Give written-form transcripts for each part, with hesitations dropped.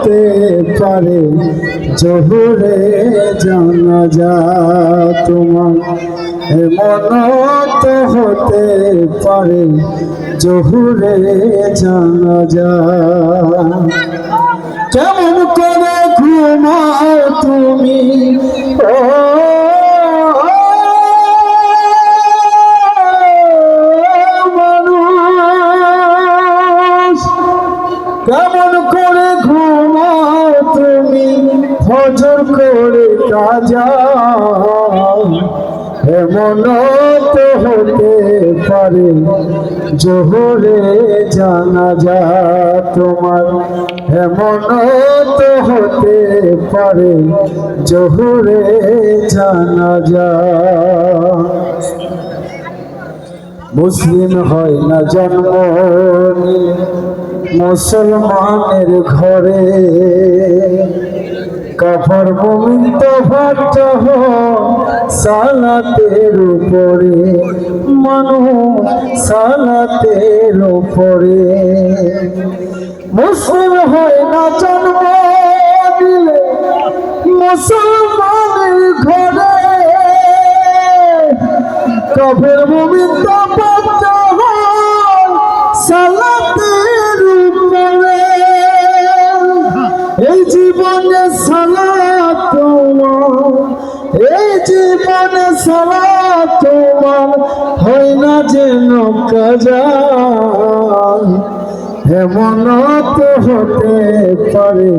হতে পারে জোহরে জানাজা তোমার, এমন তো হতে পারে জোহরে জানাজা। কেমন করে ঘুমাও তুমি ও মানুষ, কেমন করে ঘুমাও তুমি ফজর করে কাজা, এমন তো হতে পারে জোহরে জানাজা তোমার, এমন তো হতে পারে জোহরে জানাজা। মুসলিম হয় না জন্ম মুসলমানের ঘরে, কাফর মুমিন তফাৎ সালাতের উপরে, মানুষ সালাতের উপরে। মুসলিম হয় না জন্ম দিলে মুসলমানের ঘরে, কাফের মুমিন তফাৎ সালাতের উপরে। এই জীবনে সালাত তোমার, এই জীবনে সালাত তোমার হয় না যেন কাজা, এমন তো হতে পারে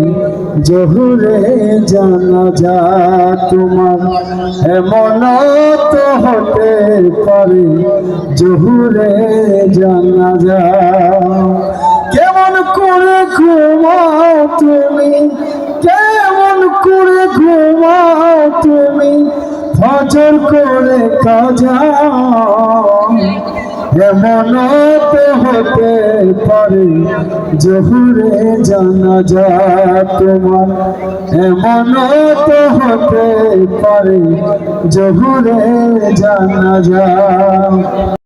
জোহরে জানাজা তোমার, এমন তো হতে পারে জোহরে জানাজা। কেমন করে ঘুমাও তুমি, কেমন করে ঘুমাও তুমি ফজর করে কাজা, এমন তো হতে পারে জোহরে জানাজা তোমার, এমন তো হতে পারে জোহরে জানাজা।